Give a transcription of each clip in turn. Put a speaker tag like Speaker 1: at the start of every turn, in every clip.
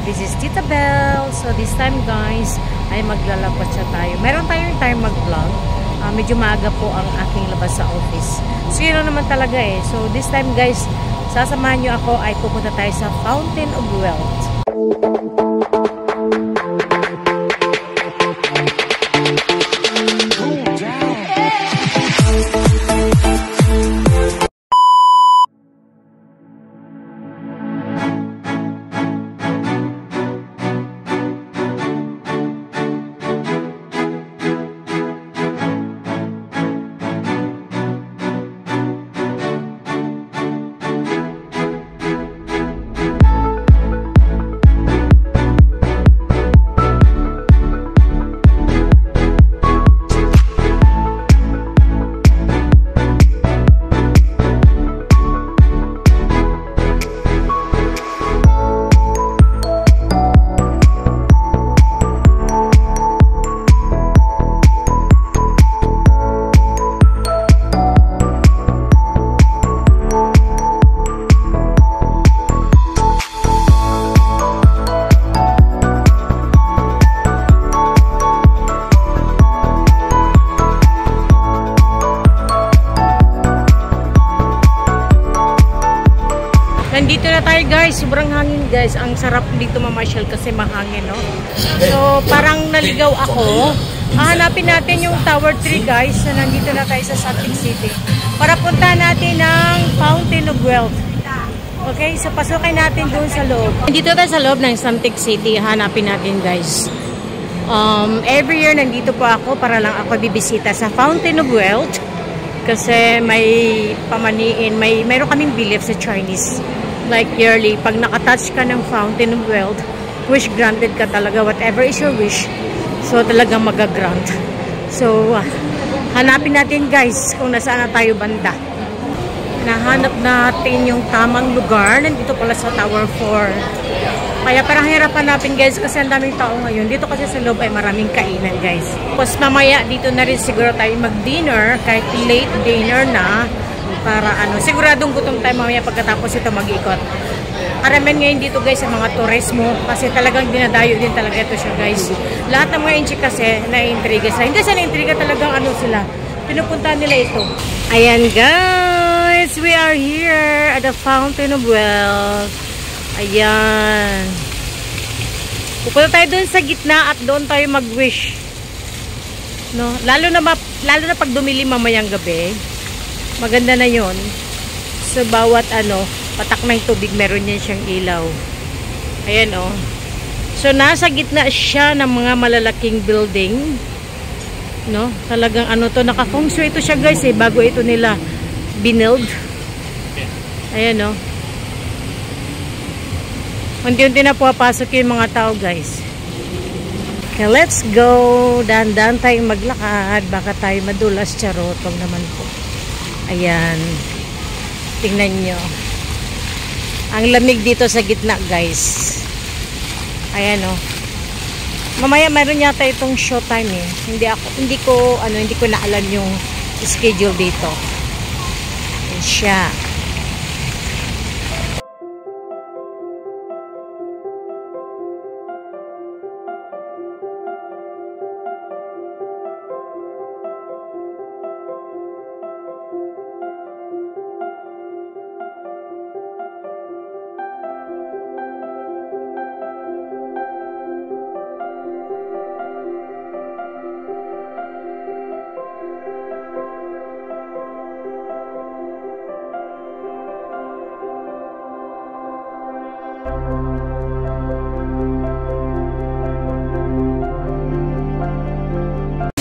Speaker 1: This is Tita Belle. So this time guys, ay maglalabas siya tayo. Meron tayong time mag-vlog. Medyo maaga po ang aking labas sa office. So yun naman talaga eh. So this time guys, sasamahan nyo ako ay pupunta tayo sa Fountain of Wealth. Nandito na tayo guys, sobrang hangin guys. Ang sarap dito mamasyal kasi mahangin, no? So parang naligaw ako. Hahanapin natin yung Tower 3 guys. So nandito na tayo sa Santic City para punta natin ng Fountain of Wealth. Okay, so pasukin natin doon sa loob. Nandito tayo sa loob ng Santic City. Hanapin natin guys. Every year nandito po ako para lang ako bibisita sa Fountain of Wealth. Kasi may pamaniin, mayroon kaming belief sa Chinese. Like yearly, pag nakatouch ka ng Fountain of Wealth, wish granted ka talaga. Whatever is your wish, so talagang magagrant. So, hanapin natin guys kung nasaan na tayo banda. Nahanap natin yung tamang lugar. Nandito pala sa Tower 4. Kaya parang hirap hanapin guys kasi ang daming tao ngayon. Dito kasi sa loob ay maraming kainan guys. Tapos mamaya dito na rin siguro tayo mag-dinner, kahit late dinner na. Para siguradong gutom tayo mamaya pagkatapos ito mag-ikot. Karamihan ngayon dito guys sa mga turismo kasi talagang dinadayo din talaga ito siya guys. Lahat ng mga inchi kasi na-intriga sila. Hindi sila na-intriga, talagang sila. Pinupunta nila ito. Ayan guys, we are here at the Fountain of Wealth. Ayan. Pupunta tayo doon sa gitna at doon tayo mag-wish. No? Lalo na pag dumilim mamayang gabi. Maganda na yon. So bawat patak ng tubig meron yan siyang ilaw. Ayan oh. So nasa gitna siya ng mga malalaking building. No? Talagang to, naka-feng shui ito siya guys eh, bago ito nila binild. Ayan oh. Unti-unti na pumapasok yung mga tao guys. Okay, let's go. Dahan-dahan tayong maglakad. Baka tayo madulas. Charot. Wag naman po. Ayan. Tingnan nyo. Ang lamig dito sa gitna guys. Ayan o. Mamaya meron yata itong showtime eh. Hindi ko na alam yung schedule dito. Ayan siya.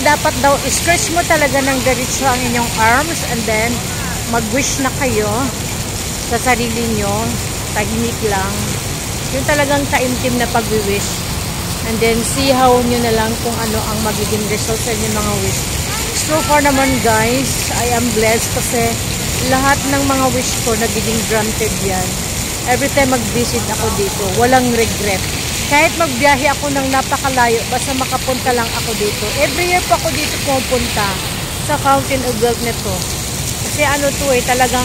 Speaker 1: Dapat daw stretch mo talaga ng diretso ang inyong arms and then mag-wish na kayo sa sarili nyo. Tahimik lang. Yung talagang taimtim na pag-wish. And then see how nyo na lang kung ano ang magiging result sa inyong mga wish. So far naman guys, I am blessed kasi lahat ng mga wish ko nagiging granted yan. Every time mag-visit ako dito, walang regret. Kahit magbiyahe ako ng napakalayo, basta makapunta lang ako dito. Every year pa ako dito pupunta sa Fountain of Wealth nito. Kasi to talagang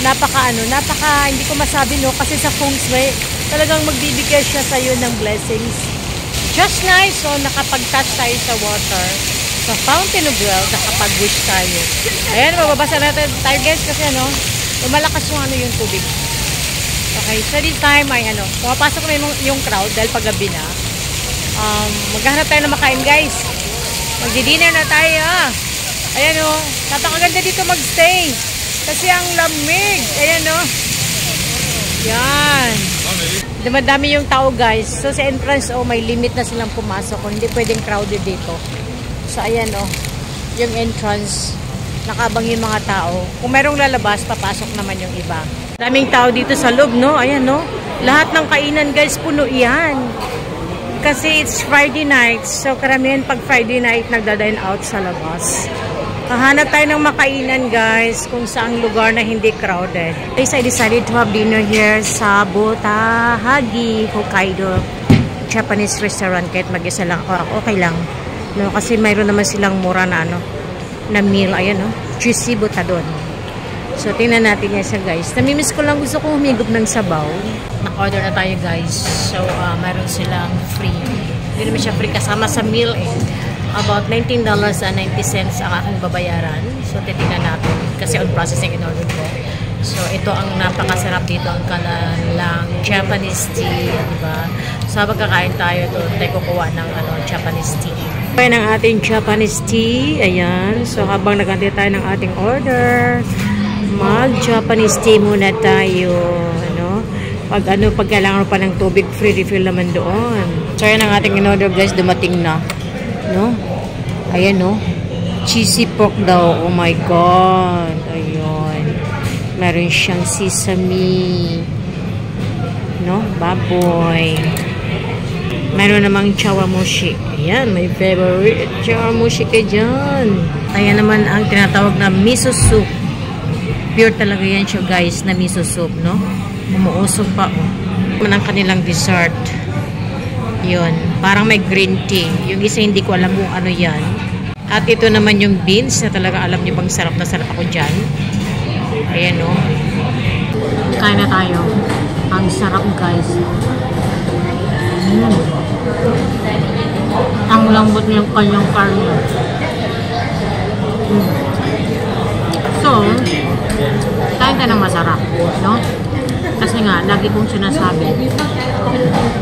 Speaker 1: napaka hindi ko masabi no, kasi sa feng shui, talagang magbibigay siya sa iyo ng blessings. Just nice, so nakapag-touch tayo sa water. Sa Fountain of Wealth, nakapag-wish tayo. Ayan, mababasa natin tayo guys kasi lumalakas yung tubig. Okay, so this time ay pumapasok na yung crowd dahil paggabi na. Maghahanap tayo na makain guys. Magdi-dinner na tayo. Ayan napakaganda dito magstay. Kasi ang lamig. Ayan Yan. Dumadami yung tao guys. So sa entrance may limit na silang pumasok. Hindi pwedeng crowded dito. So ayan yung entrance. Nakabang yung mga tao. Kung merong lalabas, papasok naman yung iba. Daming tao dito sa loob, Ayan, lahat ng kainan, guys, puno yan. Kasi it's Friday night. So, karamihan pag Friday night, nagda-dine out sa labas. Hahanap tayo ng makainan, guys, kung saang lugar na hindi crowded. Guys, I decided to have dinner here sa Botahagi, Hokkaido Japanese restaurant. Kahit mag-isa lang ako, okay lang. Kasi mayroon naman silang mura na na meal. Ayan juicy butadon. So tingnan natin yan siya guys. Namimiss ko lang, gusto kong humigop ng sabaw. Naka-order na tayo guys. So mayroon silang free. Hindi naman siya free kasama sa meal About $19.90 ang aking babayaran. So titingnan natin kasi on processing in order ko. So ito ang napakasarap dito, ang kanilang Japanese tea, diba? So habang kakain tayo doon, tayo kukuha ng Japanese tea. Ayan ang ating Japanese tea. Ayan. So habang nagantay tayo ng ating order, mag-Japanese tea muna tayo. Pag kailangan pa ng tubig, free refill naman doon. So ayan ang ating in-order guys, dumating na. Ayan cheesy pork daw. Oh my God. Ayun. Meron siyang sesame. Baboy. Meron namang chawamushi. Ayan, my favorite. Chawamushi ka dyan. Ayan naman ang tinatawag na miso soup. Pure talaga yan siya guys, na miso soup, Umuusok pa, ang kanilang dessert. Yun, parang may green tea. Yung isa hindi ko alam kung ano yan. At ito naman yung beans na talaga alam niyo bang sarap na sarap ako dyan. Ayan Kain na tayo. Ang sarap guys. Ang lambot ng kanyang karne. So, kain ka ng masarap, Kasi nga, lagi kong sinasabi,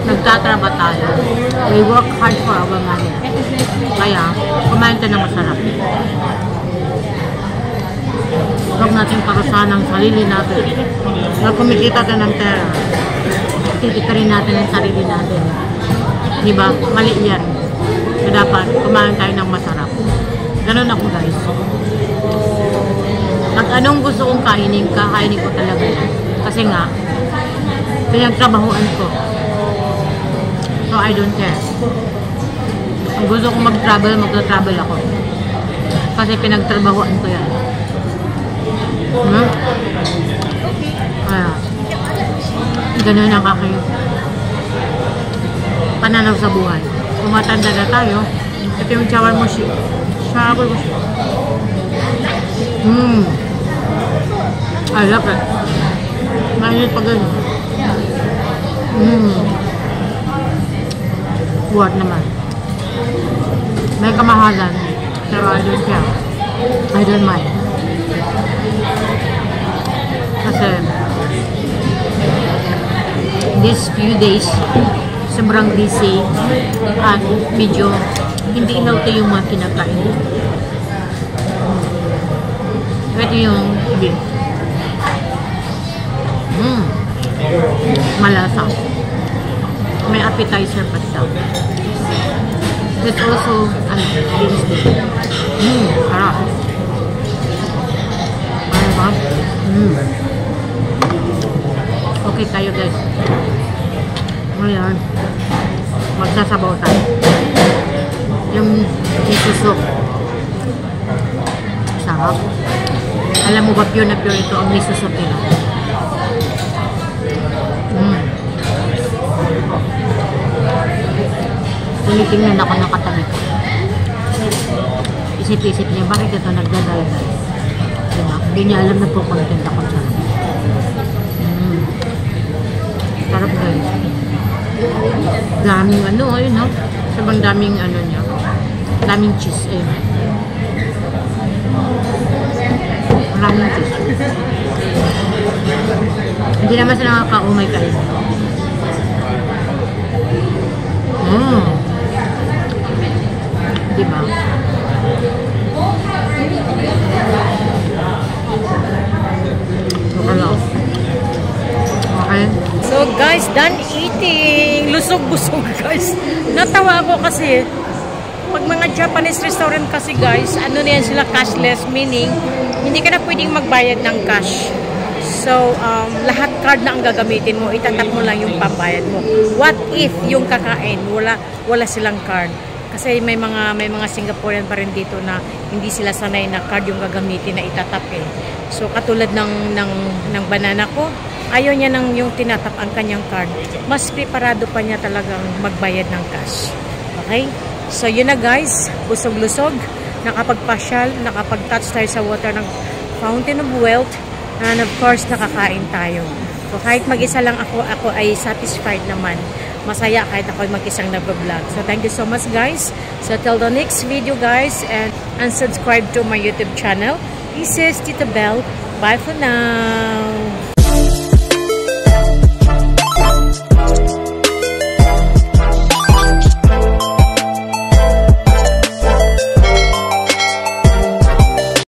Speaker 1: nagtatrabaho tayo. We work hard for our money. Kaya, kumain ka ng masarap. Huwag natin parusahan ang sarili natin. Huwag kumikita ka ng pera. Kikita rin natin ang sarili natin. Diba? Mali yan. So, dapat kumain tayo ng masarap. Ganun ako guys. Pag anong gusto kong kainin ko talaga yan. Kasi nga, pinagtrabahuan ko. So, I don't care. Kung gusto kong mag-travel, mag-travel ako. Kasi pinagtrabahuan ko yan. Kaya, ganun ang aking pananaw sa buhay. Kung matanda na tayo, ito yung chawamushi. Chawamushi. I love it. Mainit pa ganun. Buhat naman. May kamahalan. Pero I don't care. I don't mind. Kasi these few days sobrang busy at medyo hindi healthy yung mga kinakain. Ito yung beef. Malasa. May appetizer pa siya. It's also beans din. Sarap. Diba? Okay tayo guys. Ngayon, magsasabaw tayo. Yung miso soup. Sarap. Alam mo ba pure na pure ito ang miso soup nila? Tinitingnan ako ng katabi ko. Isip-isip niya, bakit ito nagdadaldal? Diba? Hindi niya alam na po content ako sa sarap guys. daming ano, ayun no? Sobrang daming ano niya. Daming cheese, ayun. Maraming cheese. Hindi naman sila nakaka-umay kayo. Diba? Okay. So guys, done eating. Lusog-busog guys. Natawa ako kasi pag mga Japanese restaurant kasi guys, ano na yan sila, cashless, meaning hindi ka na pwedeng magbayad ng cash. So, lahat card na ang gagamitin mo, itatap mo lang yung pambayad mo. What if yung kakain, wala silang card? Kasi may mga Singaporean pa rin dito na hindi sila sanay na card yung gagamitin na itatap eh. So, katulad ng banana ko, ayaw niya ng yung tinatap ang kanyang card. Mas preparado pa niya talagang magbayad ng cash. Okay? So, yun na guys. Busog-lusog. Nakapagpasyal. Nakapag-touch tayo sa water ng Fountain of Wealth. And of course, nakakain tayo. So, kahit mag-isa lang ako ay satisfied naman. Masaya kahit ako ay mag-isang nag-vlog. So, thank you so much guys. So, till the next video guys. And subscribe to my YouTube channel. This is Tita Belle. Bye for now.